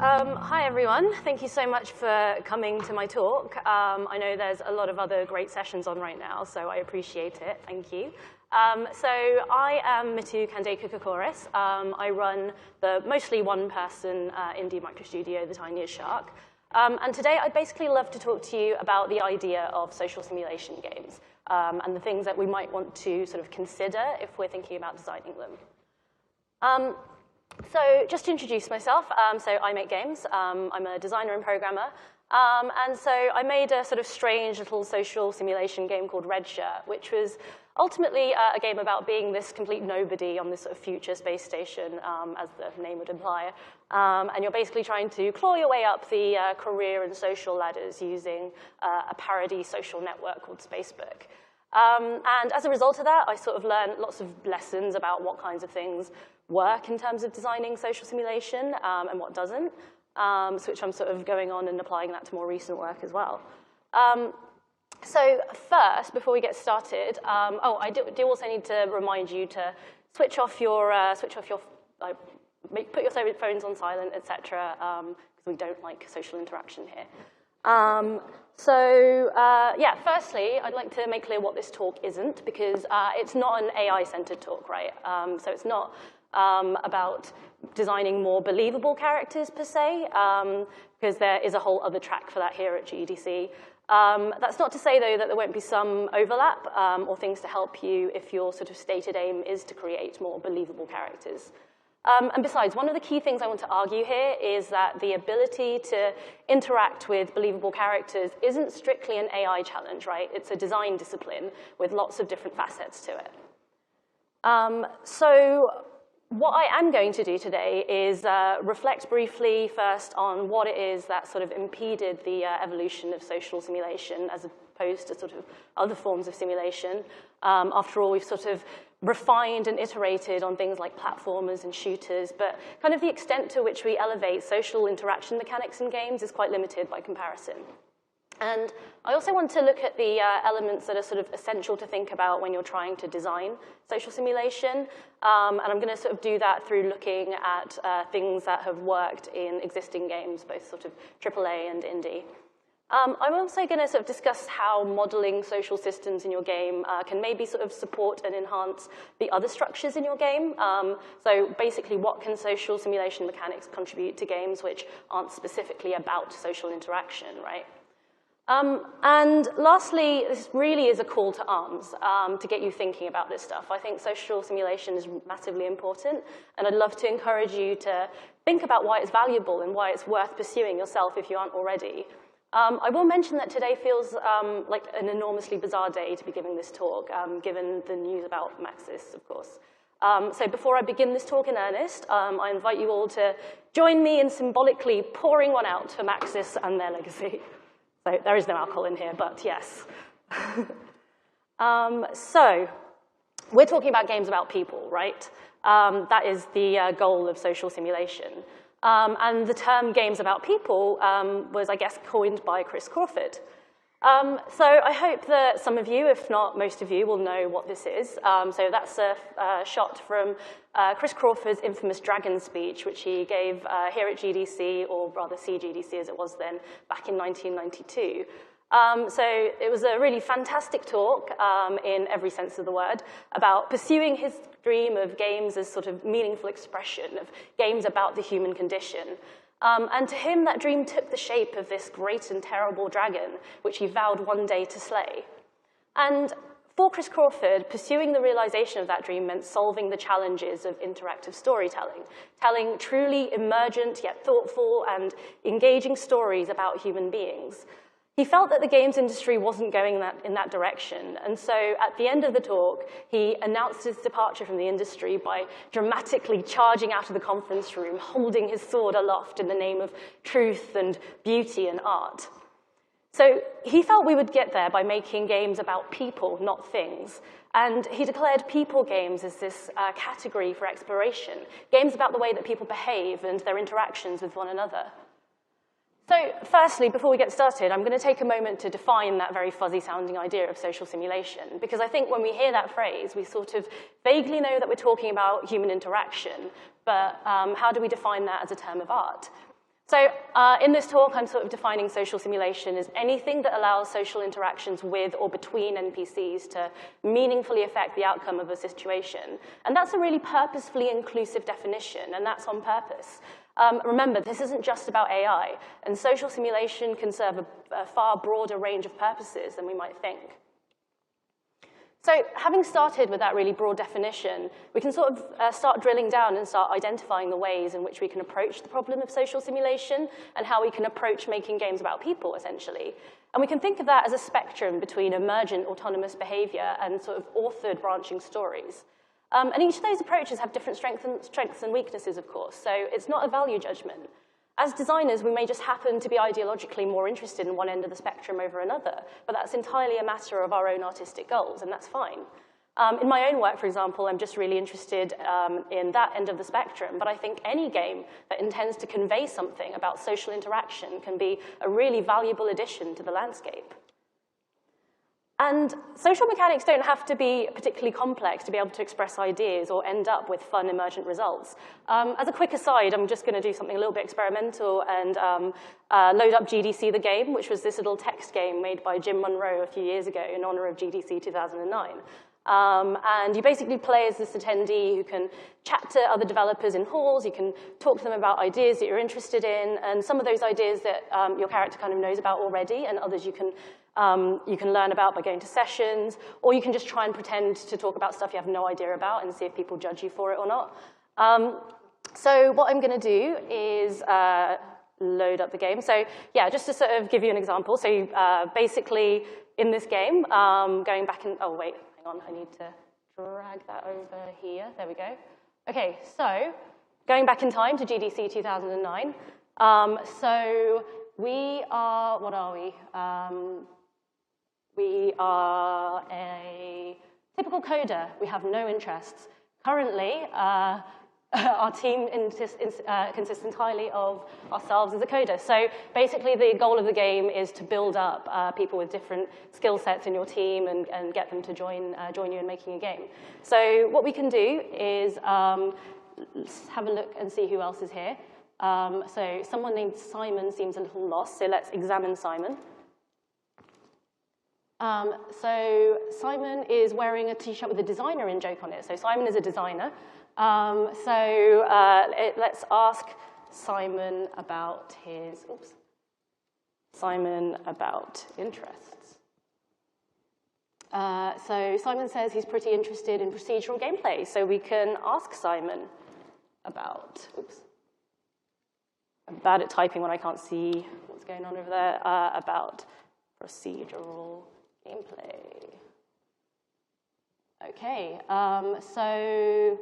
Hi everyone. Thank you so much for coming to my talk. I know there's a lot of other great sessions on right now, so I appreciate it. Thank you. So I am Mitu Kandekukakouris. I run the mostly one-person indie micro studio, The Tiniest Shark. And today I'd basically love to talk to you about the idea of social simulation games and the things that we might want to sort of consider if we're thinking about designing them. So just to introduce myself, so I make games. I'm a designer and programmer. And so I made a sort of strange little social simulation game called Red Shirt, which was ultimately a game about being this complete nobody on this sort of future space station, as the name would imply. And you're basically trying to claw your way up the career and social ladders using a parody social network called Facebook. And as a result of that, I sort of learned lots of lessons about what kinds of things work in terms of designing social simulation and what doesn't, so which I'm sort of going on and applying that to more recent work as well. So first, before we get started, I do also need to remind you to switch off your put your phones on silent, etc., because we don't like social interaction here. Yeah, firstly, I'd like to make clear what this talk isn't, because it's not an AI-centered talk, right? So it's not about designing more believable characters, per se, because there is a whole other track for that here at GEDC. That's not to say, though, that there won't be some overlap or things to help you if your sort of stated aim is to create more believable characters. And besides, one of the key things I want to argue here is that the ability to interact with believable characters isn't strictly an AI challenge, right? It's a design discipline with lots of different facets to it. So what I am going to do today is reflect briefly first on what it is that sort of impeded the evolution of social simulation as opposed to sort of other forms of simulation. After all, we've sort of refined and iterated on things like platformers and shooters, but kind of the extent to which we elevate social interaction mechanics in games is quite limited by comparison. And I also want to look at the elements that are sort of essential to think about when you're trying to design social simulation. And I'm going to sort of do that through looking at things that have worked in existing games, both sort of AAA and indie. I'm also going to sort of discuss how modeling social systems in your game can maybe sort of support and enhance the other structures in your game. So basically, what can social simulation mechanics contribute to games which aren't specifically about social interaction, right? And lastly, this really is a call to arms to get you thinking about this stuff. I think social simulation is massively important, and I'd love to encourage you to think about why it's valuable and why it's worth pursuing yourself if you aren't already. I will mention that today feels like an enormously bizarre day to be giving this talk, given the news about Maxis, of course. So before I begin this talk in earnest, I invite you all to join me in symbolically pouring one out for Maxis and their legacy. So there is no alcohol in here, but yes. So we're talking about games about people, right? That is the goal of social simulation. And the term games about people was, I guess, coined by Chris Crawford. So I hope that some of you, if not most of you, will know what this is. So that's a shot from Chris Crawford's infamous Dragon speech, which he gave here at GDC, or rather CGDC as it was then, back in 1992. So it was a really fantastic talk in every sense of the word about pursuing his dream of games as sort of meaningful expression of games about the human condition. And to him, that dream took the shape of this great and terrible dragon, which he vowed one day to slay. And for Chris Crawford, pursuing the realization of that dream meant solving the challenges of interactive storytelling, telling truly emergent yet thoughtful and engaging stories about human beings. He felt that the games industry wasn't going in that direction, and so at the end of the talk, he announced his departure from the industry by dramatically charging out of the conference room, holding his sword aloft in the name of truth and beauty and art. So he felt we would get there by making games about people, not things, and he declared people games as this category for exploration, games about the way that people behave and their interactions with one another. So firstly, before we get started, I'm going to take a moment to define that very fuzzy-sounding idea of social simulation, because I think when we hear that phrase, we sort of vaguely know that we're talking about human interaction, but how do we define that as a term of art? So in this talk, I'm sort of defining social simulation as anything that allows social interactions with or between NPCs to meaningfully affect the outcome of a situation. And that's a really purposefully inclusive definition, and that's on purpose. Remember, this isn't just about AI, and social simulation can serve a far broader range of purposes than we might think. So having started with that really broad definition, we can sort of start drilling down and start identifying the ways in which we can approach the problem of social simulation and how we can approach making games about people, essentially. And we can think of that as a spectrum between emergent autonomous behavior and sort of authored branching stories. And each of those approaches have different strengths and weaknesses, of course, so it's not a value judgment. As designers, we may just happen to be ideologically more interested in one end of the spectrum over another, but that's entirely a matter of our own artistic goals, and that's fine. In my own work, for example, I'm just really interested in that end of the spectrum, but I think any game that intends to convey something about social interaction can be a really valuable addition to the landscape. And social mechanics don't have to be particularly complex to be able to express ideas or end up with fun, emergent results. As a quick aside, I'm just going to do something a little bit experimental and load up GDC the Game, which was this little text game made by Jim Monroe a few years ago in honor of GDC 2009. And you basically play as this attendee who can chat to other developers in halls, you can talk to them about ideas that you're interested in, and some of those ideas that your character kind of knows about already, and others you can learn about by going to sessions, or you can just try and pretend to talk about stuff you have no idea about and see if people judge you for it or not. So what I'm going to do is load up the game. So yeah, just to sort of give you an example. So basically, in this game, going back in, oh wait, hang on, I need to drag that over here. There we go. Okay, so going back in time to GDC 2009. So we are, what are we? We are a typical coder. We have no interests. Currently, our team consists entirely of ourselves as a coder. So basically, the goal of the game is to build up people with different skill sets in your team and get them to join you in making a game. So what we can do is let's have a look and see who else is here. So someone named Simon seems a little lost, so let's examine Simon. So Simon is wearing a t-shirt with a designer in joke on it. So Simon is a designer. Let's ask Simon about his, Simon about interests. So Simon says he's pretty interested in procedural gameplay. So we can ask Simon about, I'm bad at typing when I can't see what's going on over there, about procedural gameplay. Okay, so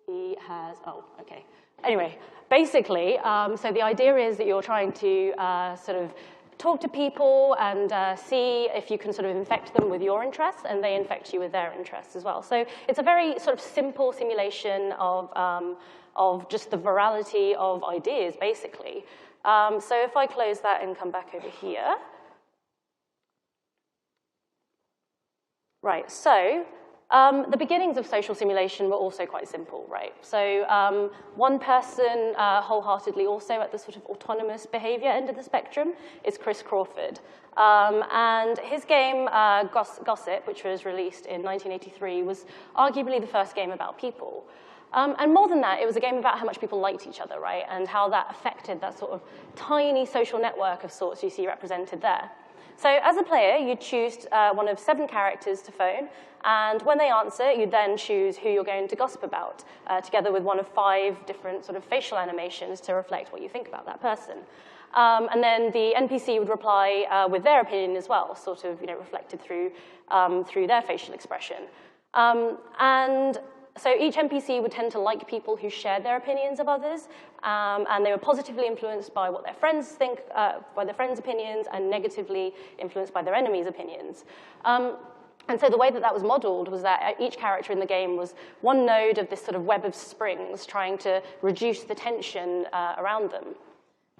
he has, okay. Anyway, basically, so the idea is that you're trying to sort of talk to people and see if you can sort of infect them with your interests, and they infect you with their interests as well. So it's a very sort of simple simulation of just the virality of ideas, basically. So if I close that and come back over here. Right, so the beginnings of social simulation were also quite simple, right? So one person wholeheartedly also at the sort of autonomous behavior end of the spectrum is Chris Crawford. And his game, Gossip, which was released in 1983, was arguably the first game about people. And more than that, it was a game about how much people liked each other, right? And how that affected that sort of tiny social network of sorts you see represented there. So as a player, you choose one of 7 characters to phone, and when they answer, you then choose who you're going to gossip about, together with one of 5 different sort of facial animations to reflect what you think about that person. And then the NPC would reply with their opinion as well, sort of reflected through their facial expression. And so each NPC would tend to like people who shared their opinions of others, and they were positively influenced by what their friends think, by their friends' opinions, and negatively influenced by their enemies' opinions. And so the way that that was modeled was that each character in the game was one node of this sort of web of springs trying to reduce the tension around them.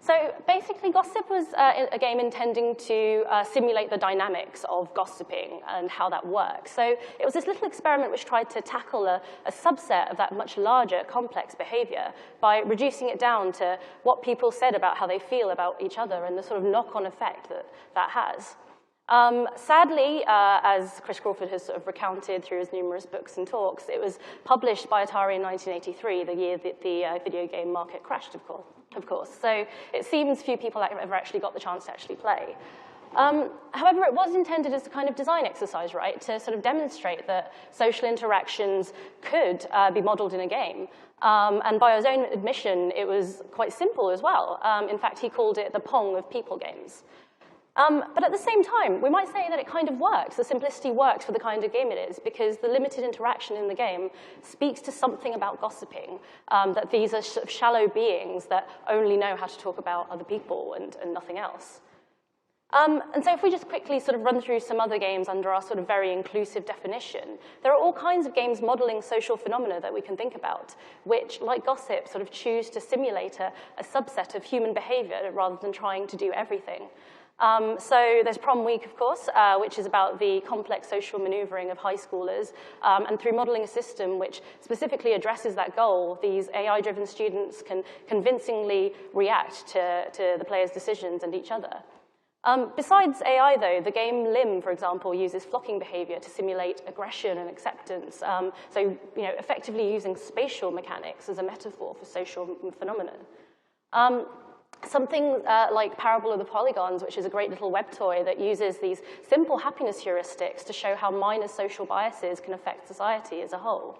So basically, Gossip was a game intending to simulate the dynamics of gossiping and how that works. So it was this little experiment which tried to tackle a subset of that much larger, complex behavior by reducing it down to what people said about how they feel about each other and the sort of knock-on effect that that has. Sadly, as Chris Crawford has sort of recounted through his numerous books and talks, it was published by Atari in 1983, the year that the video game market crashed, of course. So it seems few people have ever actually got the chance to actually play. However, it was intended as a kind of design exercise, right, to sort of demonstrate that social interactions could be modeled in a game. And by his own admission, it was quite simple as well. In fact, he called it the Pong of people games. But at the same time, we might say that it kind of works. The simplicity works for the kind of game it is, because the limited interaction in the game speaks to something about gossiping, that these are sort of shallow beings that only know how to talk about other people and nothing else. And so if we just quickly sort of run through some other games under our sort of very inclusive definition, there are all kinds of games modeling social phenomena that we can think about, which, like Gossip, sort of choose to simulate a subset of human behavior rather than trying to do everything. So there's Prom Week, of course, which is about the complex social maneuvering of high schoolers. And through modeling a system which specifically addresses that goal, these AI-driven students can convincingly react to the players' decisions and each other. Besides AI, though, the game Limb, for example, uses flocking behavior to simulate aggression and acceptance. So, effectively using spatial mechanics as a metaphor for social phenomena. Something like Parable of the Polygons, which is a great little web toy that uses these simple happiness heuristics to show how minor social biases can affect society as a whole.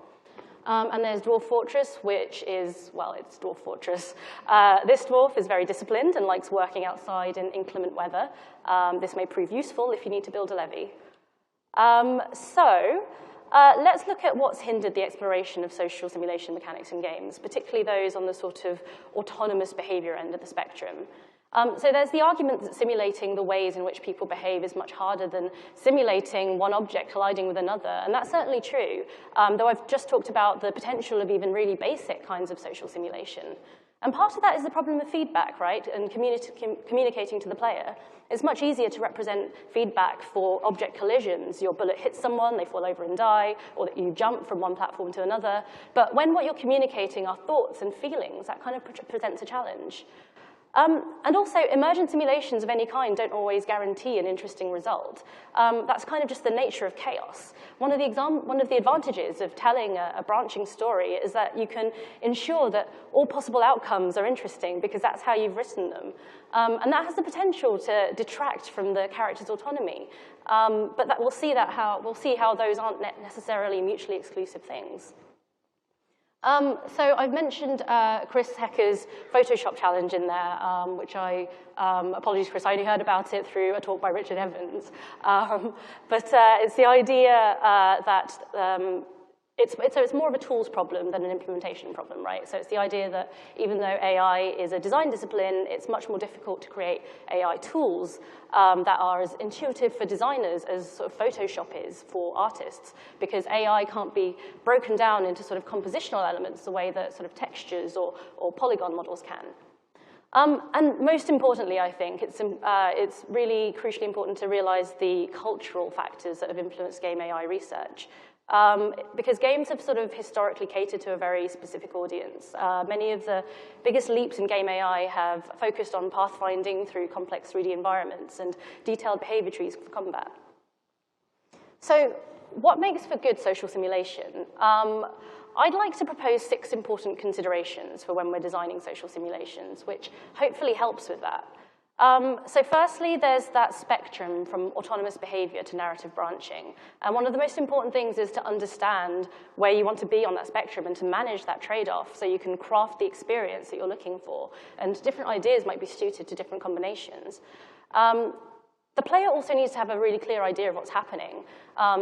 And there's Dwarf Fortress, which is, well, it's Dwarf Fortress. This dwarf is very disciplined and likes working outside in inclement weather. This may prove useful if you need to build a levee. Let's look at what's hindered the exploration of social simulation mechanics in games, particularly those on the sort of autonomous behavior end of the spectrum. So there's the argument that simulating the ways in which people behave is much harder than simulating one object colliding with another, and that's certainly true, though I've just talked about the potential of even really basic kinds of social simulation. And part of that is the problem of feedback, right, and communicating to the player. It's much easier to represent feedback for object collisions. Your bullet hits someone, they fall over and die, or that you jump from one platform to another. But when what you're communicating are thoughts and feelings, that kind of presents a challenge. And also, emergent simulations of any kind don't always guarantee an interesting result. That's kind of just the nature of chaos. One of the advantages of telling a branching story is that you can ensure that all possible outcomes are interesting because that's how you've written them. And that has the potential to detract from the character's autonomy. But we'll see how those aren't necessarily mutually exclusive things. So I've mentioned Chris Hecker's Photoshop challenge in there, which apologies, Chris, I only heard about it through a talk by Richard Evans. But it's the idea that it's more of a tools problem than an implementation problem, right? So it's the idea that even though AI is a design discipline, it's much more difficult to create AI tools that are as intuitive for designers as sort of Photoshop is for artists, because AI can't be broken down into sort of compositional elements the way that sort of textures or polygon models can. And most importantly, I think, it's really crucially important to realize the cultural factors that have influenced game AI research. Because games have sort of historically catered to a very specific audience. Many of the biggest leaps in game AI have focused on pathfinding through complex 3D environments and detailed behavior trees for combat. So what makes for good social simulation? I'd like to propose 6 important considerations for when we're designing social simulations, which hopefully helps with that. So firstly, there's that spectrum from autonomous behavior to narrative branching. And one of the most important things is to understand where you want to be on that spectrum and to manage that trade-off so you can craft the experience that you're looking for. And different ideas might be suited to different combinations. The player also needs to have a really clear idea of what's happening.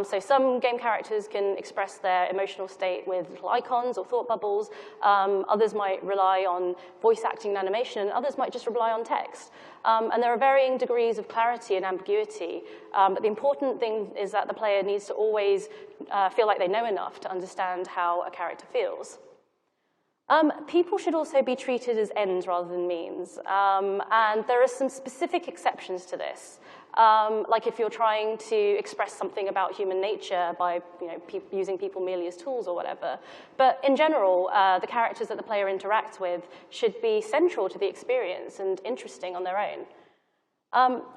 So some game characters can express their emotional state with little icons or thought bubbles. Others might rely on voice acting and animation, and others might just rely on text. And there are varying degrees of clarity and ambiguity. But the important thing is that the player needs to always feel like they know enough to understand how a character feels. People should also be treated as ends rather than means, and there are some specific exceptions to this. Like if you're trying to express something about human nature by using people merely as tools or whatever. But in general, the characters that the player interacts with should be central to the experience and interesting on their own.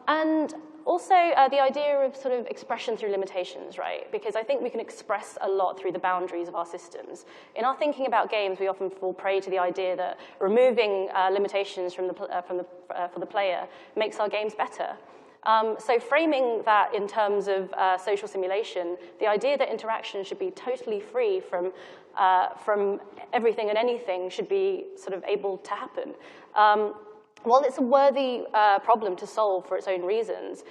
And also the idea of sort of expression through limitations, right? Because I think we can express a lot through the boundaries of our systems. In our thinking about games, we often fall prey to the idea that removing limitations for the player makes our games better. So framing that in terms of social simulation, the idea that interaction should be totally free from everything and anything should be sort of able to happen. While it's a worthy problem to solve for its own reasons,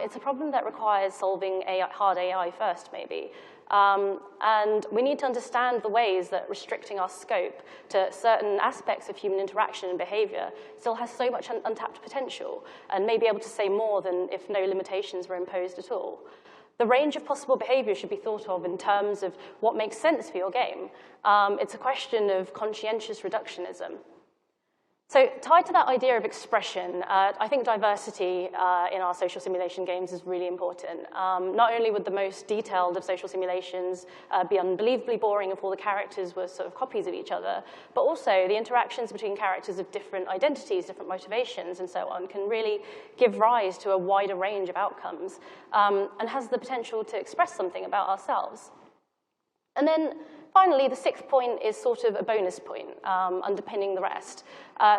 it's a problem that requires solving hard AI first, maybe. And we need to understand the ways that restricting our scope to certain aspects of human interaction and behavior still has so much untapped potential, and may be able to say more than if no limitations were imposed at all. The range of possible behavior should be thought of in terms of what makes sense for your game. It's a question of conscientious reductionism. So tied to that idea of expression, I think diversity in our social simulation games is really important. Not only would the most detailed of social simulations be unbelievably boring if all the characters were sort of copies of each other, but also the interactions between characters of different identities, different motivations, and so on can really give rise to a wider range of outcomes and has the potential to express something about ourselves. And then finally, the sixth point is sort of a bonus point underpinning the rest.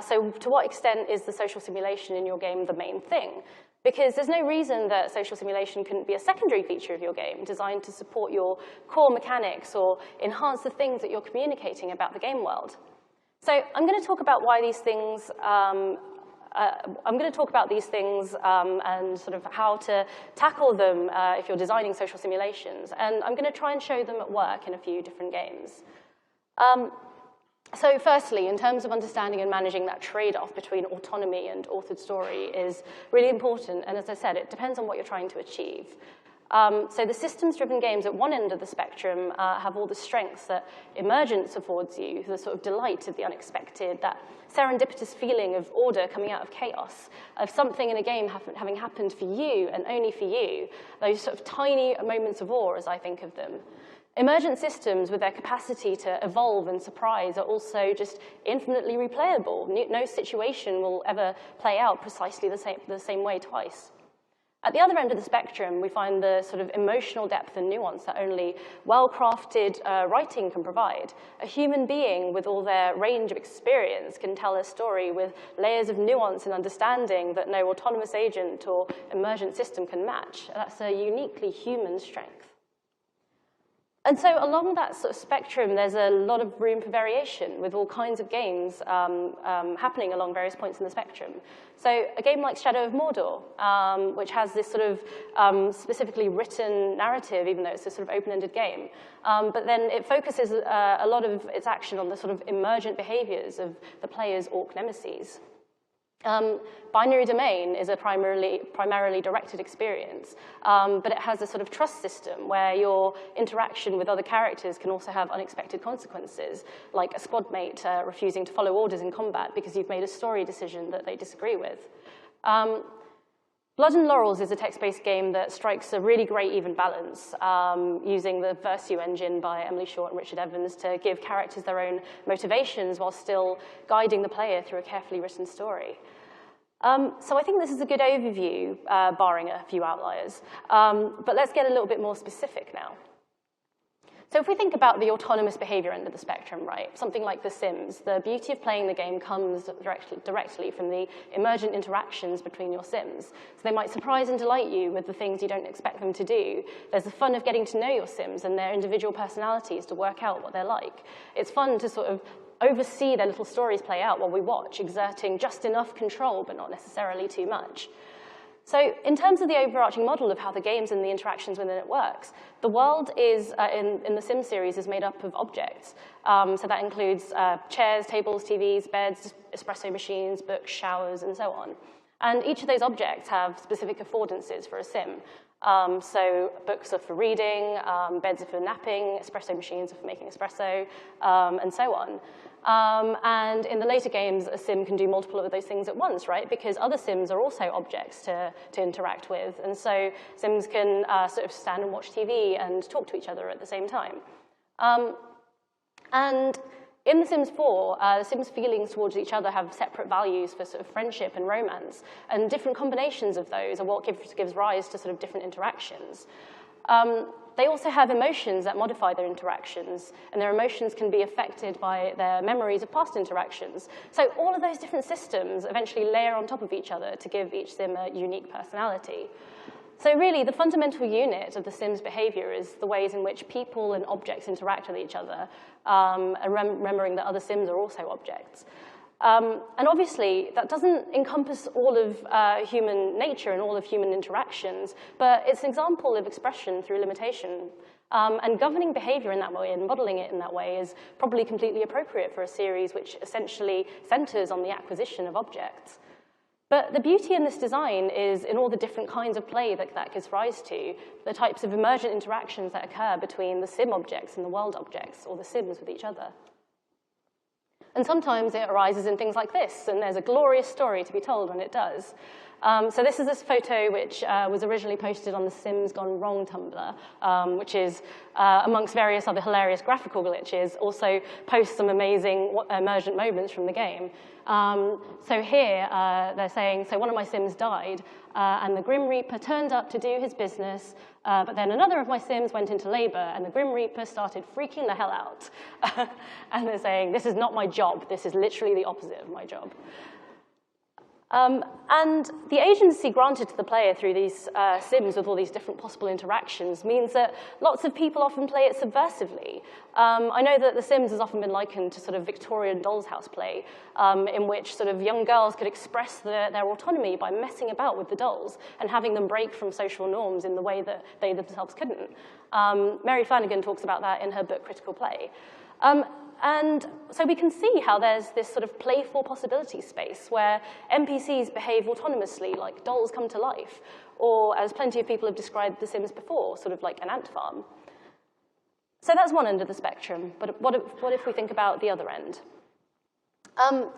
So to what extent is the social simulation in your game the main thing? Because there's no reason that social simulation couldn't be a secondary feature of your game, designed to support your core mechanics or enhance the things that you're communicating about the game world. So I'm going to talk about why these things and sort of how to tackle them if you're designing social simulations. And I'm going to try and show them at work in a few different games. So firstly, in terms of understanding and managing that trade-off between autonomy and authored story is really important. And as I said, it depends on what you're trying to achieve. So the systems-driven games at one end of the spectrum have all the strengths that emergence affords you, the sort of delight of the unexpected, that serendipitous feeling of order coming out of chaos, of something in a game having happened for you and only for you, those sort of tiny moments of awe, as I think of them. Emergent systems, with their capacity to evolve and surprise, are also just infinitely replayable. No situation will ever play out precisely the same way twice. At the other end of the spectrum, we find the sort of emotional depth and nuance that only well-crafted writing can provide. A human being with all their range of experience can tell a story with layers of nuance and understanding that no autonomous agent or emergent system can match. That's a uniquely human strength. And so along that sort of spectrum, there's a lot of room for variation with all kinds of games happening along various points in the spectrum. So a game like Shadow of Mordor, which has this sort of specifically written narrative, even though it's a sort of open-ended game, but then it focuses a lot of its action on the sort of emergent behaviors of the player's orc nemesis. Binary Domain is a primarily directed experience, but it has a sort of trust system where your interaction with other characters can also have unexpected consequences, like a squad mate refusing to follow orders in combat because you've made a story decision that they disagree with. Blood and Laurels is a text-based game that strikes a really great even balance, using the Versu engine by Emily Short and Richard Evans to give characters their own motivations while still guiding the player through a carefully written story. So I think this is a good overview, barring a few outliers. But let's get a little bit more specific now. So if we think about the autonomous behavior end of the spectrum, right, something like The Sims, the beauty of playing the game comes directly from the emergent interactions between your Sims. So they might surprise and delight you with the things you don't expect them to do. There's the fun of getting to know your Sims and their individual personalities to work out what they're like. It's fun to sort of oversee their little stories play out while we watch, exerting just enough control, but not necessarily too much. So in terms of the overarching model of how the games and the interactions within it works, the world is, in the Sim series, is made up of objects. So that includes chairs, tables, TVs, beds, espresso machines, books, showers, and so on. And each of those objects have specific affordances for a Sim. So books are for reading, beds are for napping, espresso machines are for making espresso, and so on. And in the later games, a sim can do multiple of those things at once, right? Because other sims are also objects to interact with. And so sims can sort of stand and watch TV and talk to each other at the same time. And in The Sims 4, the Sims' feelings towards each other have separate values for sort of friendship and romance, and different combinations of those are what gives rise to sort of different interactions. They also have emotions that modify their interactions, and their emotions can be affected by their memories of past interactions. So all of those different systems eventually layer on top of each other to give each sim a unique personality. So really, the fundamental unit of the Sims' behavior is the ways in which people and objects interact with each other, and remembering that other Sims are also objects. And obviously, that doesn't encompass all of human nature and all of human interactions, but it's an example of expression through limitation. And governing behavior in that way and modeling it in that way is probably completely appropriate for a series which essentially centers on the acquisition of objects. But the beauty in this design is in all the different kinds of play that gives rise to, the types of emergent interactions that occur between the sim objects and the world objects, or the sims with each other. And sometimes it arises in things like this, and there's a glorious story to be told when it does. So this is this photo which was originally posted on the Sims Gone Wrong Tumblr, which is, amongst various other hilarious graphical glitches, also posts some amazing emergent moments from the game. So here, they're saying, so one of my Sims died, and the Grim Reaper turned up to do his business, but then another of my Sims went into labor, and the Grim Reaper started freaking the hell out. And they're saying, this is not my job. This is literally the opposite of my job. And the agency granted to the player through these sims with all these different possible interactions means that lots of people often play it subversively. I know that The Sims has often been likened to sort of Victorian doll's house play, in which sort of young girls could express their autonomy by messing about with the dolls and having them break from social norms in the way that they themselves couldn't. Mary Flanagan talks about that in her book Critical Play. And so we can see how there's this sort of playful possibility space where NPCs behave autonomously, like dolls come to life, or as plenty of people have described The Sims before, sort of like an ant farm. So that's one end of the spectrum, but what if we think about the other end?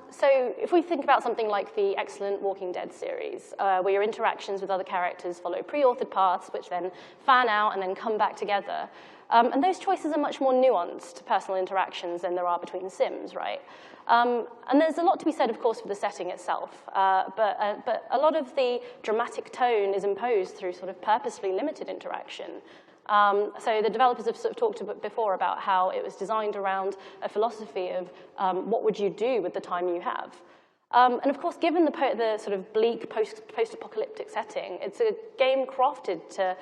So if we think about something like the excellent Walking Dead series, where your interactions with other characters follow pre-authored paths, which then fan out and then come back together, and those choices are much more nuanced to personal interactions than there are between Sims, right? And there's a lot to be said, of course, for the setting itself, but a lot of the dramatic tone is imposed through sort of purposely limited interaction. So the developers have sort of talked before about how it was designed around a philosophy of what would you do with the time you have. And of course, given the sort of bleak post-apocalyptic setting, it's a game crafted to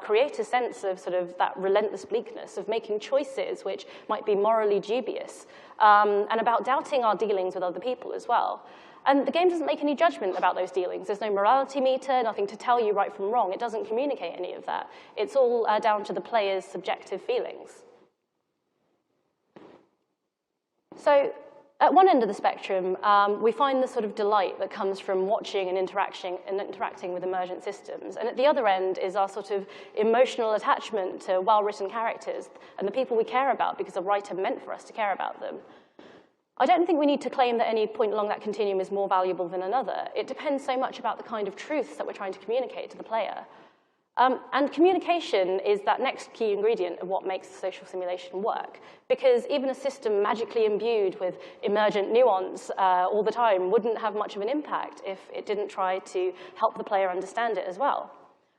create a sense of sort of that relentless bleakness of making choices which might be morally dubious, and about doubting our dealings with other people as well. And the game doesn't make any judgment about those dealings. There's no morality meter, nothing to tell you right from wrong. It doesn't communicate any of that. It's all down to the player's subjective feelings. So at one end of the spectrum, we find the sort of delight that comes from watching and interacting with emergent systems. And at the other end is our sort of emotional attachment to well-written characters and the people we care about because the writer meant for us to care about them. I don't think we need to claim that any point along that continuum is more valuable than another. It depends so much about the kind of truths that we're trying to communicate to the player. And communication is that next key ingredient of what makes the social simulation work. Because even a system magically imbued with emergent nuance all the time wouldn't have much of an impact if it didn't try to help the player understand it as well.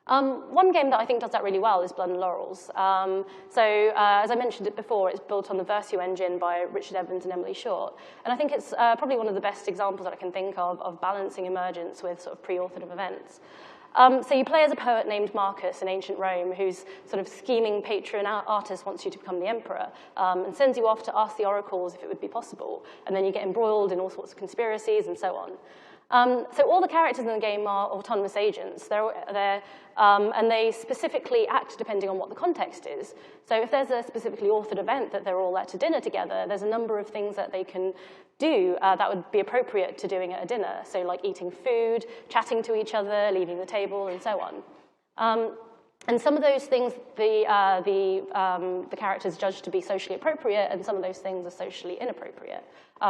One game that I think does that really well is Blood and Laurels. As I mentioned it before, it's built on the Versu engine by Richard Evans and Emily Short. And I think it's probably one of the best examples that I can think of balancing emergence with sort of pre-authored events. So you play as a poet named Marcus in ancient Rome, whose sort of scheming patron artist wants you to become the emperor, and sends you off to ask the oracles if it would be possible. And then you get embroiled in all sorts of conspiracies and so on. So all the characters in the game are autonomous agents, and they specifically act depending on what the context is. So if there's a specifically authored event that they're all out to dinner together, there's a number of things that they can do that would be appropriate to doing at a dinner. So like eating food, chatting to each other, leaving the table, and so on. And some of those things the characters judge to be socially appropriate, and some of those things are socially inappropriate.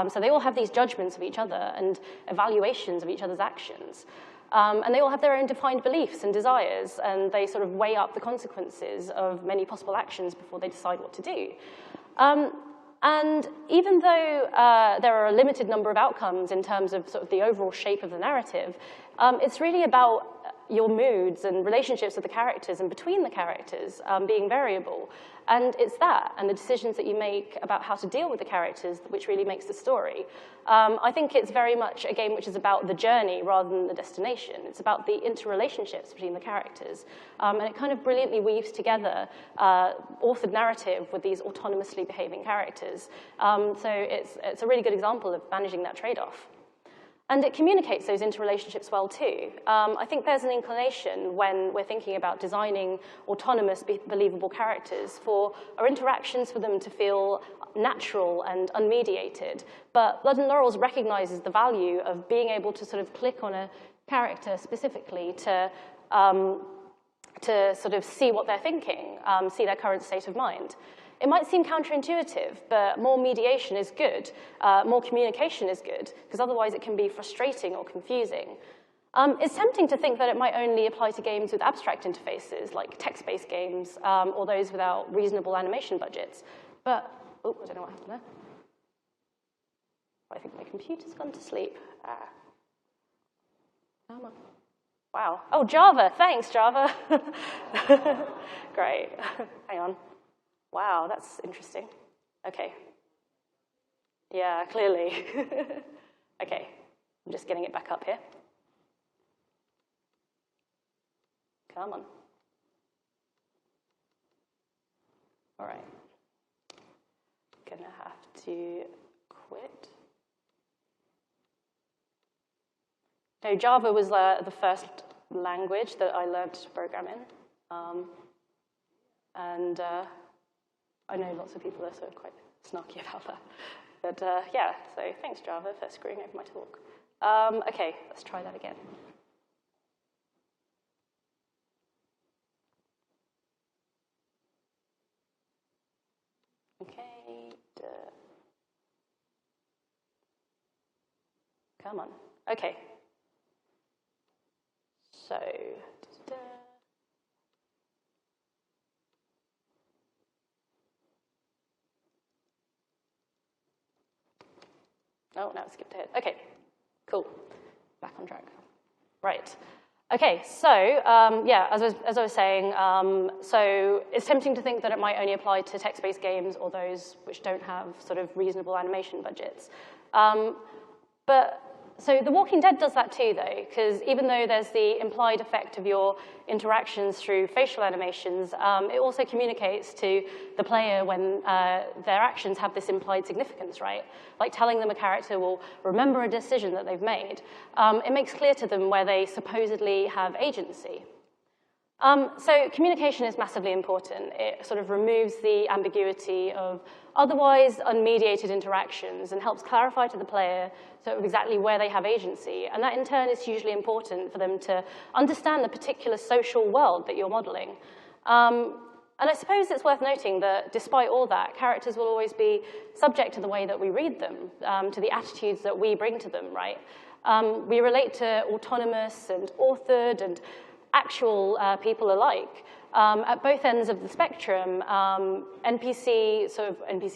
So they all have these judgments of each other and evaluations of each other's actions. And they all have their own defined beliefs and desires, and they sort of weigh up the consequences of many possible actions before they decide what to do. And even though there are a limited number of outcomes in terms of sort of the overall shape of the narrative, it's really about your moods and relationships with the characters and between the characters being variable. And it's that and the decisions that you make about how to deal with the characters which really makes the story. I think it's very much a game which is about the journey rather than the destination. It's about the interrelationships between the characters. And it kind of brilliantly weaves together authored narrative with these autonomously behaving characters. So it's a really good example of managing that trade-off. And it communicates those interrelationships well, too. I think there's an inclination when we're thinking about designing autonomous, believable characters for our interactions for them to feel natural and unmediated. But Blood and Laurels recognizes the value of being able to sort of click on a character specifically to sort of see what they're thinking, see their current state of mind. It might seem counterintuitive, but more mediation is good, more communication is good, because otherwise it can be frustrating or confusing. It's tempting to think that it might only apply to games with abstract interfaces, like text-based games, or those without reasonable animation budgets. But, oh, I don't know what happened there. I think my computer's gone to sleep. Come on. Wow. Oh, Java. Thanks, Java. Great. Hang on. Wow, that's interesting. Okay. Yeah, clearly. Okay, I'm just getting it back up here. Come on. All right. Gonna have to quit. No, Java was the first language that I learned to program in. I know lots of people are sort of quite snarky about that. But yeah, so thanks, Java, for screwing over my talk. Okay, let's try that again. Okay. Come on. Okay. So. Oh, now it skipped ahead. Okay, cool. Back on track. Right. Okay, so yeah, as I was saying, so it's tempting to think that it might only apply to text-based games or those which don't have sort of reasonable animation budgets. So The Walking Dead does that too, though, because even though there's the implied effect of your interactions through facial animations, it also communicates to the player when their actions have this implied significance, right? Like telling them a character will remember a decision that they've made. It makes clear to them where they supposedly have agency. So communication is massively important. It sort of removes the ambiguity of otherwise unmediated interactions and helps clarify to the player sort of exactly where they have agency. And that in turn is hugely important for them to understand the particular social world that you're modeling. And I suppose it's worth noting that despite all that, characters will always be subject to the way that we read them, to the attitudes that we bring to them, right? We relate to autonomous and authored and actual people alike. At both ends of the spectrum, NPC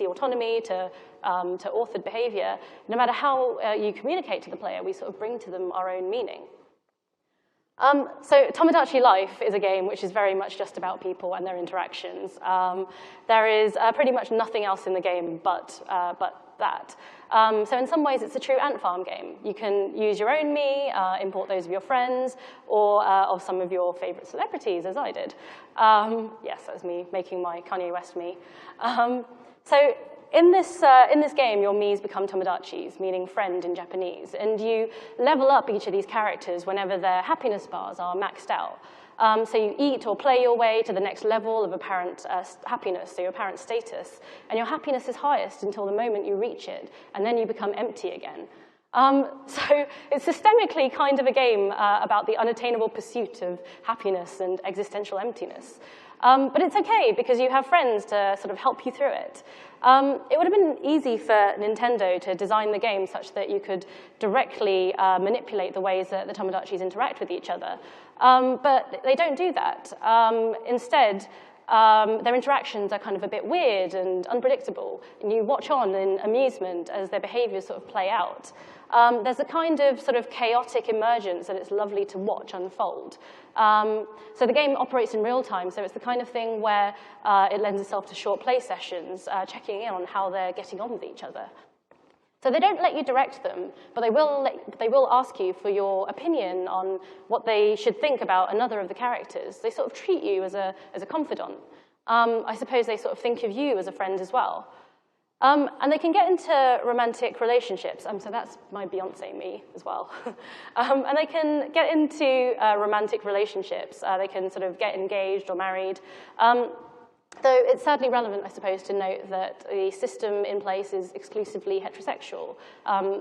autonomy to authored behavior, no matter how you communicate to the player, we sort of bring to them our own meaning. So Tomodachi Life is a game which is very much just about people and their interactions. There is pretty much nothing else in the game but that. So in some ways, it's a true ant farm game. You can use your own me, import those of your friends, or of some of your favorite celebrities, as I did. Yes, that was me making my Kanye West me. So in this game, your Miis become Tomodachis, meaning friend in Japanese, and you level up each of these characters whenever their happiness bars are maxed out. So you eat or play your way to the next level of apparent happiness, so your apparent status, and your happiness is highest until the moment you reach it, and then you become empty again. So it's systemically kind of a game about the unattainable pursuit of happiness and existential emptiness. But it's okay, because you have friends to sort of help you through it. It would have been easy for Nintendo to design the game such that you could directly manipulate the ways that the Tomodachi interact with each other. But they don't do that. Instead, their interactions are kind of a bit weird and unpredictable, and you watch on in amusement as their behaviors sort of play out. There's a kind of sort of chaotic emergence that it's lovely to watch unfold. So the game operates in real time, so it's the kind of thing where it lends itself to short play sessions, checking in on how they're getting on with each other. So they don't let you direct them, but they will ask you for your opinion on what they should think about another of the characters. They sort of treat you as a confidant. I suppose they sort of think of you as a friend as well. And they can get into romantic relationships. So that's my Beyonce me as well. And they can get into romantic relationships. They can sort of get engaged or married. Though it's sadly relevant, I suppose, to note that the system in place is exclusively heterosexual.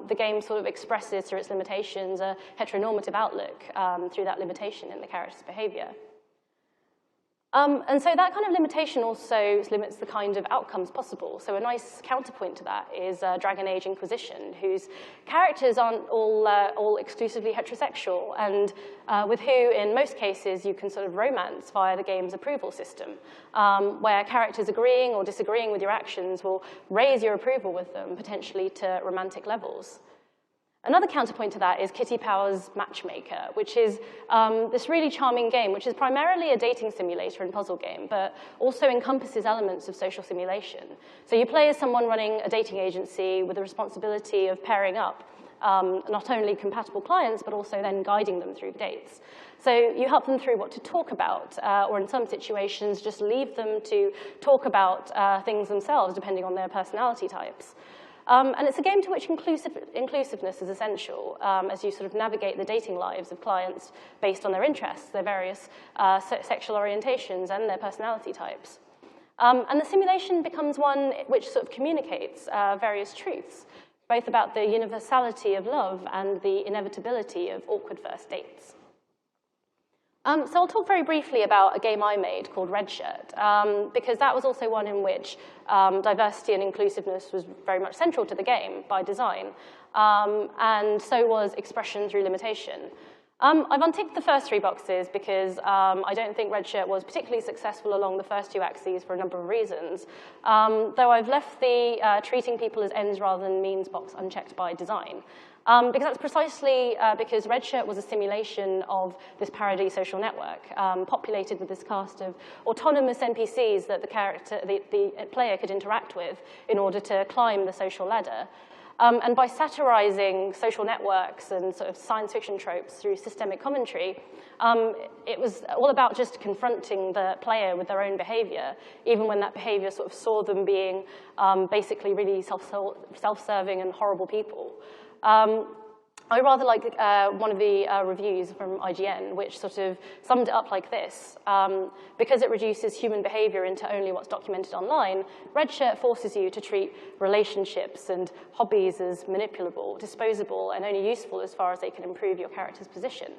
The game sort of expresses through its limitations a heteronormative outlook through that limitation in the character's behavior. And so that kind of limitation also limits the kind of outcomes possible. So a nice counterpoint to that is Dragon Age Inquisition, whose characters aren't all exclusively heterosexual, and with who, in most cases, you can sort of romance via the game's approval system, where characters agreeing or disagreeing with your actions will raise your approval with them, potentially to romantic levels. Another counterpoint to that is Kitty Power's Matchmaker, which is this really charming game, which is primarily a dating simulator and puzzle game, but also encompasses elements of social simulation. So you play as someone running a dating agency with the responsibility of pairing up not only compatible clients, but also then guiding them through dates. So you help them through what to talk about, or in some situations, just leave them to talk about things themselves, depending on their personality types. And it's a game to which inclusiveness is essential as you sort of navigate the dating lives of clients based on their interests, their various sexual orientations, and their personality types. And the simulation becomes one which sort of communicates various truths, both about the universality of love and the inevitability of awkward first dates. So I'll talk very briefly about a game I made called Red Shirt, because that was also one in which diversity and inclusiveness was very much central to the game by design, and so was expression through limitation. I've unticked the first three boxes because I don't think Red Shirt was particularly successful along the first two axes for a number of reasons, though I've left the treating people as ends rather than means box unchecked by design. Because that's precisely because Red Shirt was a simulation of this parody social network, populated with this cast of autonomous NPCs that the player could interact with in order to climb the social ladder. And by satirizing social networks and sort of science fiction tropes through systemic commentary, it was all about just confronting the player with their own behavior, even when that behavior sort of saw them being basically really self-serving and horrible people. I rather like one of the reviews from IGN, which sort of summed it up like this. Because it reduces human behavior into only what's documented online, Red Shirt forces you to treat relationships and hobbies as manipulable, disposable, and only useful as far as they can improve your character's position.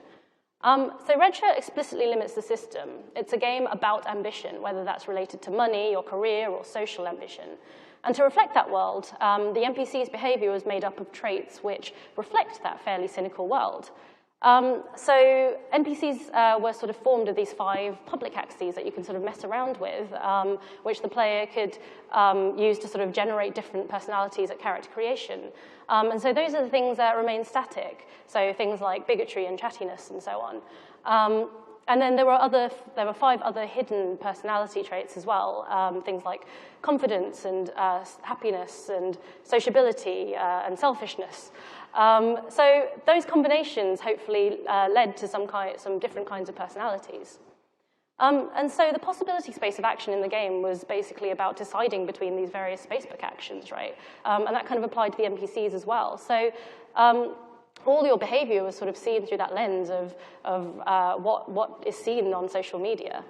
So Red Shirt explicitly limits the system. It's a game about ambition, whether that's related to money or career or social ambition. And to reflect that world, the NPC's behavior was made up of traits which reflect that fairly cynical world. So NPCs were sort of formed of these 5 public axes that you can sort of mess around with, which the player could use to sort of generate different personalities at character creation. And so those are the things that remain static, so things like bigotry and chattiness and so on. And then there were 5 other hidden personality traits as well, things like confidence and happiness and sociability and selfishness. So those combinations hopefully led to some different kinds of personalities. And so the possibility space of action in the game was basically about deciding between these various Facebook actions, right? And that kind of applied to the NPCs as well. So all your behavior was sort of seen through that lens of what is seen on social media.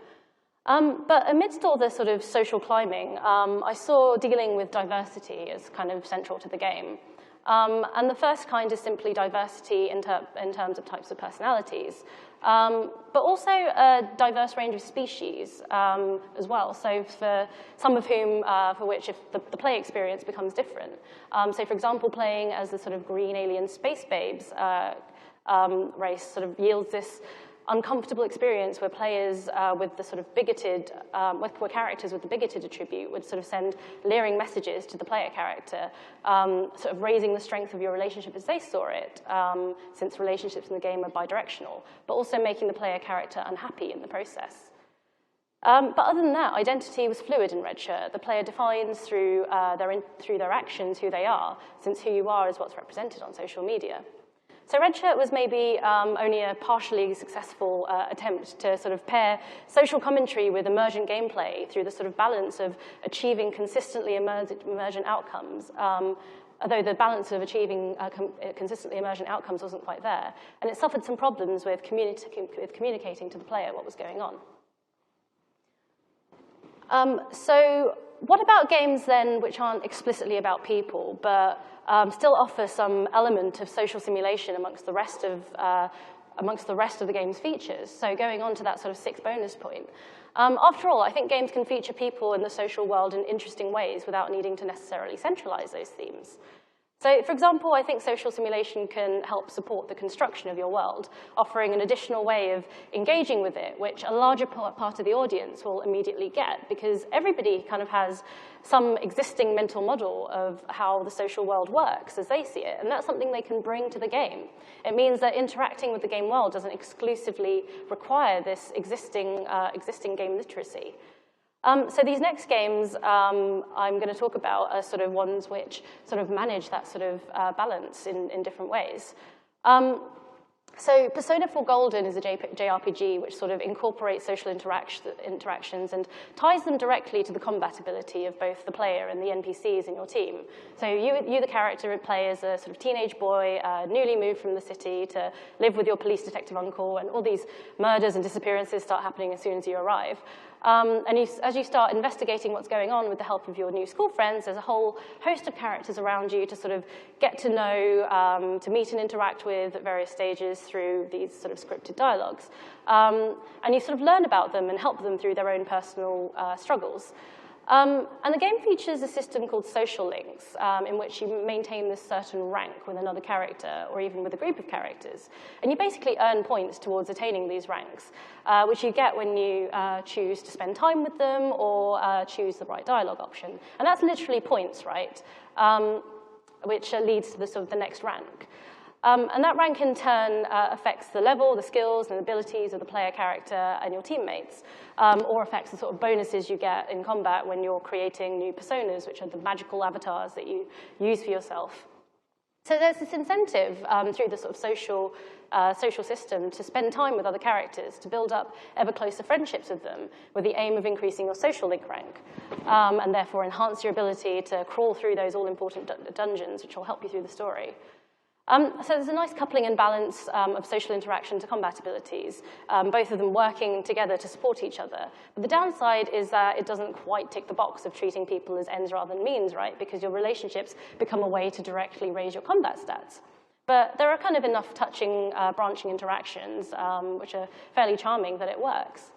But amidst all the sort of social climbing, I saw dealing with diversity as kind of central to the game. And the first kind is simply diversity in terms of types of personalities, but also a diverse range of species as well. So for some of whom, for which if the play experience becomes different. So for example, playing as the sort of green alien space babes race sort of yields this uncomfortable experience where players with the sort of bigoted, where characters with the bigoted attribute would sort of send leering messages to the player character, sort of raising the strength of your relationship as they saw it, since relationships in the game are bidirectional, but also making the player character unhappy in the process. But other than that, identity was fluid in Red Shirt. The player defines through their actions who they are, since who you are is what's represented on social media. So Red Shirt was maybe only a partially successful attempt to sort of pair social commentary with emergent gameplay through the sort of balance of achieving consistently emergent outcomes, although the balance of achieving consistently emergent outcomes wasn't quite there. And it suffered some problems with communicating to the player what was going on. So what about games then which aren't explicitly about people, but still offer some element of social simulation amongst the rest of the game's features? So going on to that sort of sixth bonus point. After all, I think games can feature people in the social world in interesting ways without needing to necessarily centralize those themes. So, for example, I think social simulation can help support the construction of your world, offering an additional way of engaging with it, which a larger part of the audience will immediately get, because everybody kind of has some existing mental model of how the social world works as they see it, and that's something they can bring to the game. It means that interacting with the game world doesn't exclusively require this existing game literacy. So these next games I'm going to talk about are sort of ones which sort of manage that sort of balance in different ways. So Persona 4 Golden is a JRPG which sort of incorporates social interactions and ties them directly to the compatibility of both the player and the NPCs in your team. So you the character, play as a sort of teenage boy, newly moved from the city to live with your police detective uncle, and all these murders and disappearances start happening as soon as you arrive. As you start investigating what's going on with the help of your new school friends, there's a whole host of characters around you to sort of get to know, to meet and interact with at various stages through these sort of scripted dialogues. And you sort of learn about them and help them through their own personal struggles. And the game features a system called social links, in which you maintain this certain rank with another character, or even with a group of characters. And you basically earn points towards attaining these ranks, which you get when you choose to spend time with them or choose the right dialogue option. And that's literally points, right? Which leads to the sort of the next rank. And that rank, in turn, affects the level, the skills, and abilities of the player character and your teammates, or affects the sort of bonuses you get in combat when you're creating new personas, which are the magical avatars that you use for yourself. So there's this incentive through the sort of social system to spend time with other characters, to build up ever closer friendships with them, with the aim of increasing your social link rank, and therefore enhance your ability to crawl through those all-important dungeons, which will help you through the story. So there's a nice coupling and balance of social interaction to compatibilities, both of them working together to support each other. But the downside is that it doesn't quite tick the box of treating people as ends rather than means, right? Because your relationships become a way to directly raise your combat stats. But there are kind of enough touching, branching interactions, which are fairly charming, that it works.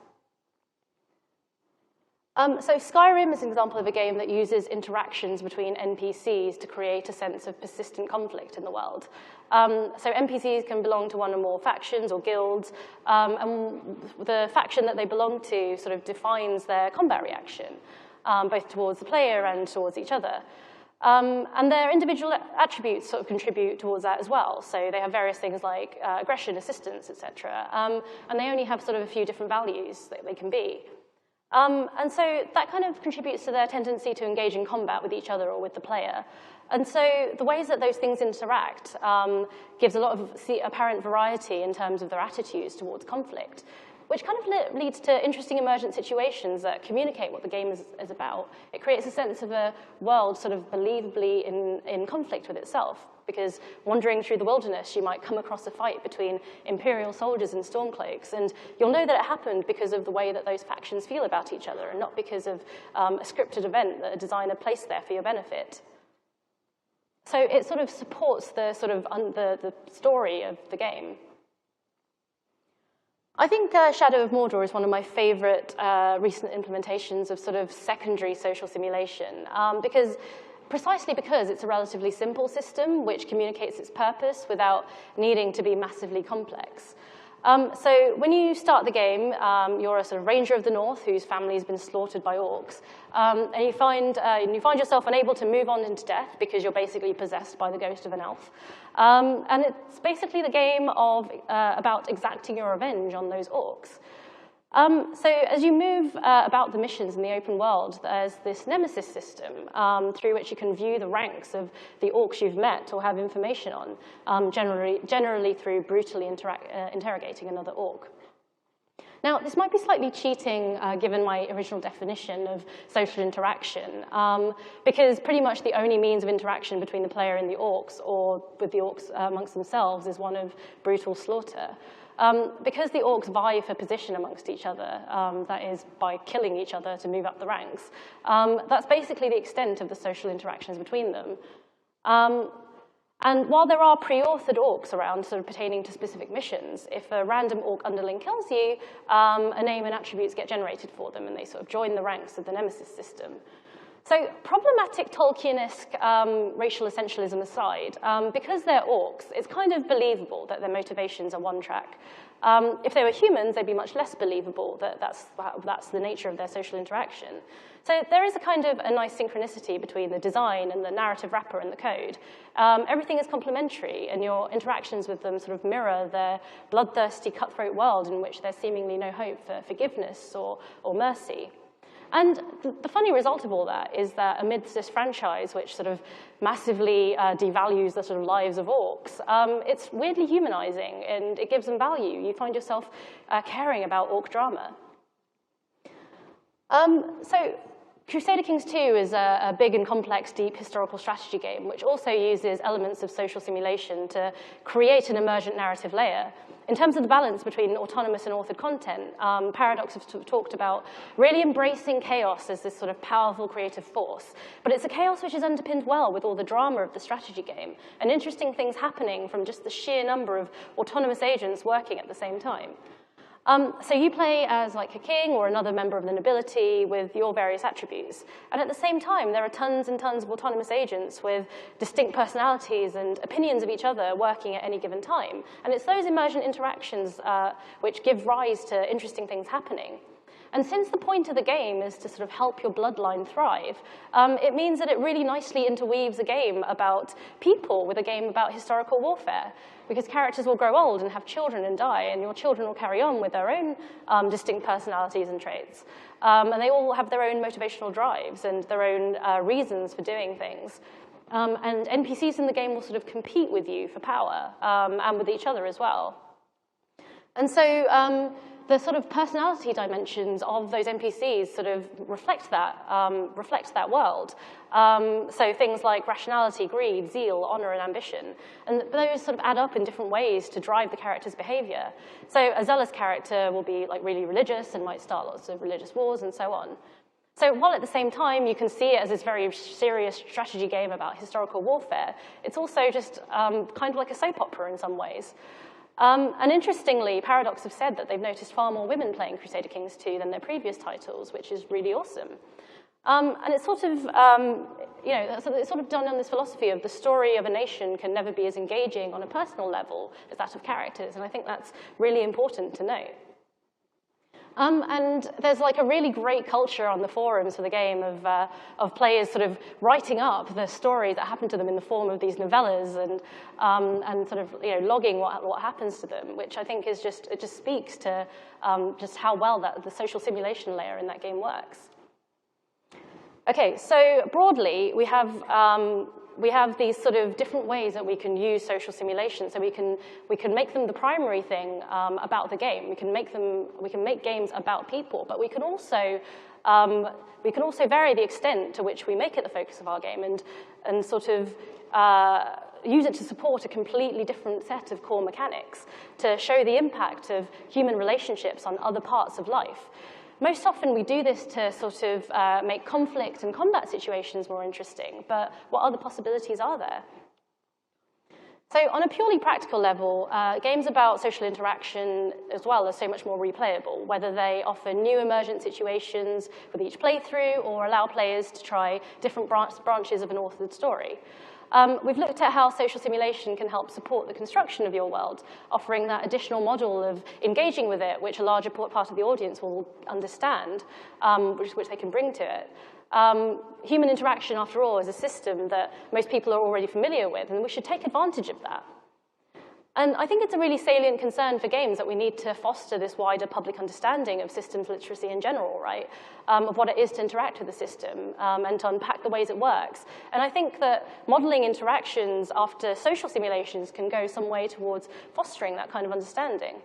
So Skyrim is an example of a game that uses interactions between NPCs to create a sense of persistent conflict in the world. So NPCs can belong to one or more factions or guilds, and the faction that they belong to sort of defines their combat reaction, both towards the player and towards each other. And their individual attributes sort of contribute towards that as well. So they have various things like aggression, assistance, etc. And they only have sort of a few different values that they can be. And so that kind of contributes to their tendency to engage in combat with each other or with the player. And so the ways that those things interact gives a lot of apparent variety in terms of their attitudes towards conflict, which kind of leads to interesting emergent situations that communicate what the game is about. It creates a sense of a world sort of believably in conflict with itself, because wandering through the wilderness, you might come across a fight between Imperial soldiers and Stormcloaks, and you'll know that it happened because of the way that those factions feel about each other, and not because of a scripted event that a designer placed there for your benefit. So it sort of supports the sort of the story of the game. I think Shadow of Mordor is one of my favorite recent implementations of sort of secondary social simulation, precisely because it's a relatively simple system which communicates its purpose without needing to be massively complex. So when you start the game, you're a sort of ranger of the north whose family has been slaughtered by orcs, and you find yourself unable to move on into death because you're basically possessed by the ghost of an elf. And it's basically the game about exacting your revenge on those orcs. So as you move about the missions in the open world, there's this nemesis system through which you can view the ranks of the orcs you've met or have information on, generally through brutally interrogating another orc. Now, this might be slightly cheating given my original definition of social interaction, because pretty much the only means of interaction between the player and the orcs, or with the orcs amongst themselves, is one of brutal slaughter. Because the orcs vie for position amongst each other, that is, by killing each other to move up the ranks, that's basically the extent of the social interactions between them. And while there are pre-authored orcs around sort of pertaining to specific missions, if a random orc underling kills you, a name and attributes get generated for them, and they sort of join the ranks of the nemesis system. So problematic Tolkien-esque racial essentialism aside, because they're orcs, it's kind of believable that their motivations are one track. If they were humans, they'd be much less believable that that's the nature of their social interaction. So there is a nice synchronicity between the design and the narrative wrapper and the code. Everything is complementary, and your interactions with them sort of mirror their bloodthirsty, cutthroat world in which there's seemingly no hope for forgiveness or mercy. And the funny result of all that is that amidst this franchise, which sort of massively devalues the sort of lives of orcs, it's weirdly humanizing, and it gives them value. You find yourself caring about orc drama. So Crusader Kings 2 is a big and complex, deep historical strategy game, which also uses elements of social simulation to create an emergent narrative layer. In terms of the balance between autonomous and authored content, Paradox have talked about really embracing chaos as this sort of powerful creative force. But it's a chaos which is underpinned well with all the drama of the strategy game, and interesting things happening from just the sheer number of autonomous agents working at the same time. So you play as like a king or another member of the nobility with your various attributes. And at the same time, there are tons and tons of autonomous agents with distinct personalities and opinions of each other working at any given time. And it's those emergent interactions which give rise to interesting things happening. And since the point of the game is to sort of help your bloodline thrive, it means that it really nicely interweaves a game about people with a game about historical warfare, because characters will grow old and have children and die, and your children will carry on with their own distinct personalities and traits. And they all have their own motivational drives and their own reasons for doing things. And NPCs in the game will sort of compete with you for power, and with each other as well. And so the sort of personality dimensions of those NPCs sort of reflect that world. So things like rationality, greed, zeal, honor, and ambition. And those sort of add up in different ways to drive the character's behavior. So a zealous character will be like really religious and might start lots of religious wars and so on. So while at the same time you can see it as this very serious strategy game about historical warfare, it's also just kind of like a soap opera in some ways. And interestingly, Paradox have said that they've noticed far more women playing Crusader Kings 2 than their previous titles, which is really awesome. And it's sort of, it's sort of done on this philosophy of the story of a nation can never be as engaging on a personal level as that of characters, and I think that's really important to note. And there's like a really great culture on the forums for the game of players sort of writing up the stories that happen to them in the form of these novellas and sort of logging what happens to them, which I think is just speaks to just how well the social simulation layer in that game works. Okay, so broadly we have we have these sort of different ways that we can use social simulations. So we can make them the primary thing about the game. We can make games about people, but we can also vary the extent to which we make it the focus of our game and sort of use it to support a completely different set of core mechanics to show the impact of human relationships on other parts of life. Most often we do this to sort of make conflict and combat situations more interesting, but what other possibilities are there? So on a purely practical level, games about social interaction as well are so much more replayable, whether they offer new emergent situations with each playthrough or allow players to try different branches of an authored story. We've looked at how social simulation can help support the construction of your world, offering that additional model of engaging with it, which a larger part of the audience will understand, which they can bring to it. Human interaction, after all, is a system that most people are already familiar with, and we should take advantage of that. And I think it's a really salient concern for games that we need to foster this wider public understanding of systems literacy in general, right? Of what it is to interact with the system and to unpack the ways it works. And I think that modeling interactions after social simulations can go some way towards fostering that kind of understanding.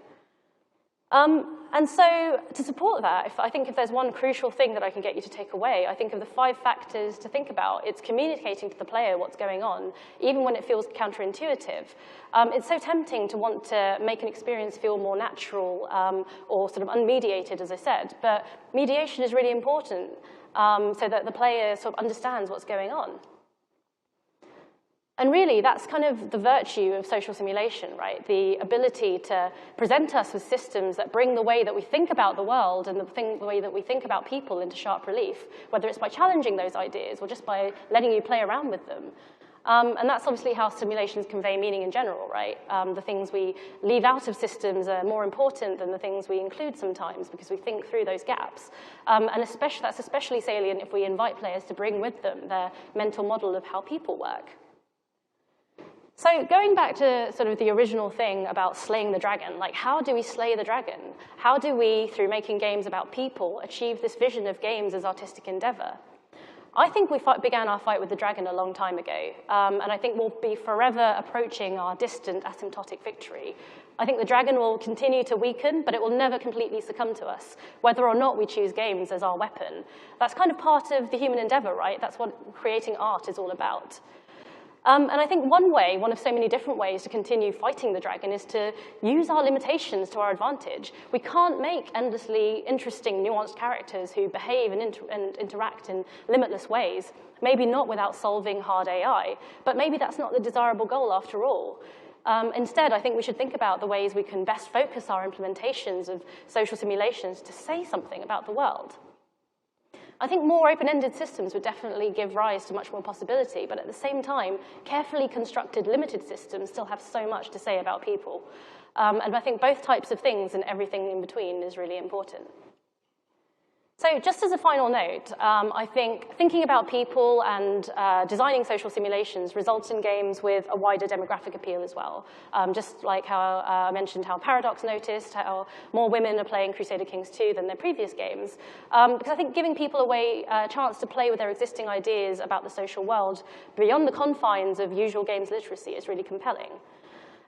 And so to support that, I think if there's one crucial thing that I can get you to take away, I think of the 5 factors to think about. It's communicating to the player what's going on, even when it feels counterintuitive. It's so tempting to want to make an experience feel more natural or sort of unmediated, as I said, but mediation is really important so that the player sort of understands what's going on. And really, that's kind of the virtue of social simulation, right? The ability to present us with systems that bring the way that we think about the world and the way that we think about people into sharp relief, whether it's by challenging those ideas or just by letting you play around with them. And that's obviously how simulations convey meaning in general, right? The things we leave out of systems are more important than the things we include sometimes because we think through those gaps. And that's especially salient if we invite players to bring with them their mental model of how people work. So going back to sort of the original thing about slaying the dragon, like how do we slay the dragon? How do we, through making games about people, achieve this vision of games as artistic endeavor? I think we began our fight with the dragon a long time ago, and I think we'll be forever approaching our distant asymptotic victory. I think the dragon will continue to weaken, but it will never completely succumb to us, whether or not we choose games as our weapon. That's kind of part of the human endeavor, right? That's what creating art is all about. And I think one of so many different ways to continue fighting the dragon is to use our limitations to our advantage. We can't make endlessly interesting, nuanced characters who behave and interact in limitless ways, maybe not without solving hard AI, but maybe that's not the desirable goal after all. Instead, I think we should think about the ways we can best focus our implementations of social simulations to say something about the world. I think more open-ended systems would definitely give rise to much more possibility, but at the same time, carefully constructed limited systems still have so much to say about people. And I think both types of things and everything in between is really important. So just as a final note, I think thinking about people and designing social simulations results in games with a wider demographic appeal as well. Just like how I mentioned how Paradox noticed how more women are playing Crusader Kings 2 than their previous games. Because I think giving people a chance to play with their existing ideas about the social world beyond the confines of usual games literacy is really compelling.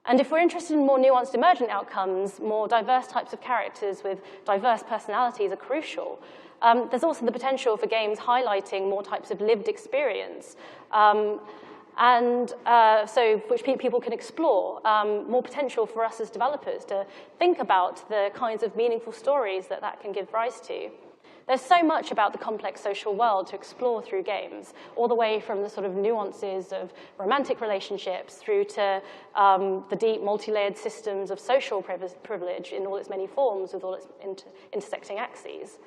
And if we're interested in more nuanced emergent outcomes, more diverse types of characters with diverse personalities are crucial. There's also the potential for games highlighting more types of lived experience, which people can explore, more potential for us as developers to think about the kinds of meaningful stories that can give rise to. There's so much about the complex social world to explore through games, all the way from the sort of nuances of romantic relationships through to the deep multi-layered systems of social privilege in all its many forms with all its intersecting axes.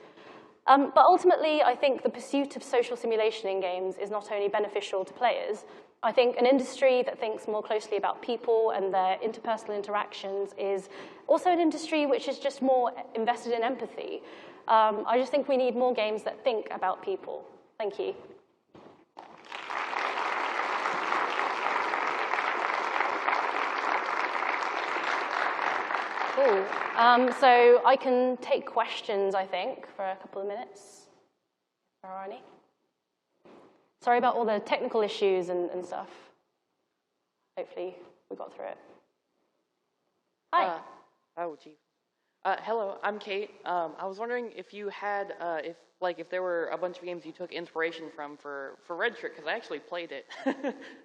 But ultimately, I think the pursuit of social simulation in games is not only beneficial to players. I think an industry that thinks more closely about people and their interpersonal interactions is also an industry which is just more invested in empathy. I just think we need more games that think about people. Thank you. Cool. So I can take questions, I think, for a couple of minutes. If there are any. Sorry about all the technical issues and stuff. Hopefully we got through it. Hi. Oh, gee. Hello, I'm Kate. I was wondering if you had, if there were a bunch of games you took inspiration from for Red Shirt, because I actually played it.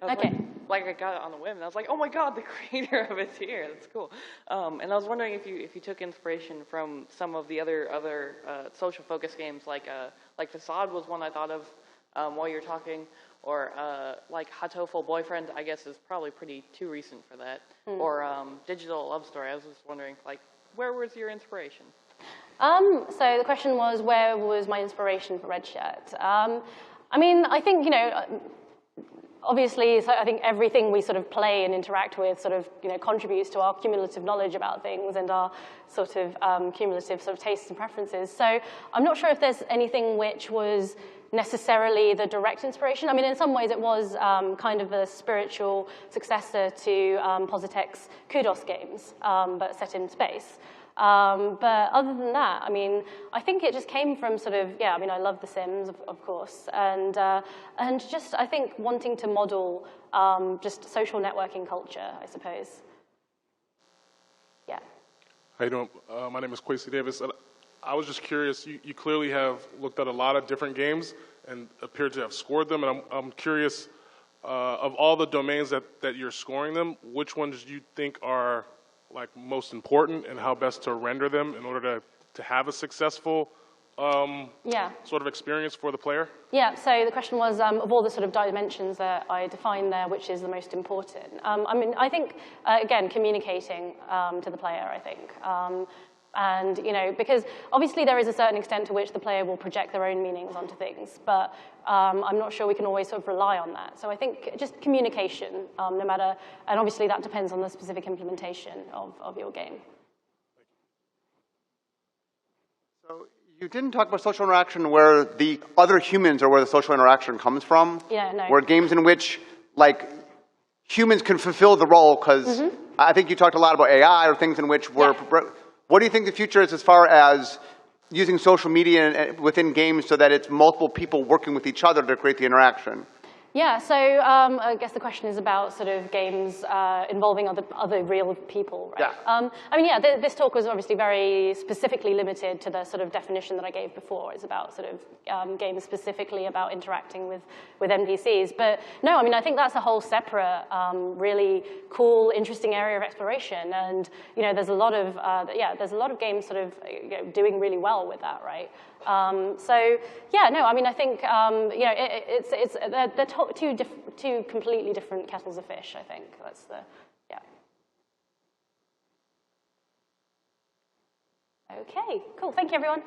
Okay. I got it on the whim, and I was like, oh my god, the creator of it's here. That's cool. And I was wondering if you took inspiration from some of the other social focus games, like Facade was one I thought of while you were talking, or like Hatoful Boyfriend, I guess is probably pretty too recent for that, or Digital Love Story. I was just wondering, like, where was your inspiration? So the question was, where was my inspiration for Red Shirt? I mean, I think, you know, obviously, so I think everything we sort of play and interact with sort of, you know, contributes to our cumulative knowledge about things and our sort of cumulative sort of tastes and preferences. So I'm not sure if there's anything which was necessarily the direct inspiration. I mean, in some ways it was kind of a spiritual successor to Positech's Kudos games, but set in space. But other than that, I mean, I think it just came from sort of, yeah, I mean, I love The Sims, of course, and just, I think, wanting to model just social networking culture, I suppose. Yeah. How you doing? My name is Quasi Davis. I was just curious, you clearly have looked at a lot of different games and appear to have scored them, and I'm curious, of all the domains that you're scoring them, which ones do you think are like most important and how best to render them in order to have a successful sort of experience for the player? Yeah, so the question was, of all the sort of dimensions that I defined there, which is the most important? I mean, I think, again, communicating to the player, I think. And, you know, because obviously there is a certain extent to which the player will project their own meanings onto things, but I'm not sure we can always sort of rely on that. So I think just communication, no matter, and obviously that depends on the specific implementation of your game. So you didn't talk about social interaction where the other humans are where the social interaction comes from. Yeah, no. Where games in which, like, humans can fulfill the role, because I think you talked a lot about AI or things in which we're... Yeah. What do you think the future is as far as using social media within games so that it's multiple people working with each other to create the interaction? Yeah, so I guess the question is about sort of games involving other real people, right? Yeah. I mean, yeah, this talk was obviously very specifically limited to the sort of definition that I gave before. It's about sort of games specifically about interacting with NPCs. But no, I mean, I think that's a whole separate, really cool, interesting area of exploration. And, you know, there's a lot of, there's a lot of games sort of doing really well with that, right? So yeah, no, I mean, I think you know, they're two completely different kettles of fish. I think that's the Okay, cool. Thank you, everyone.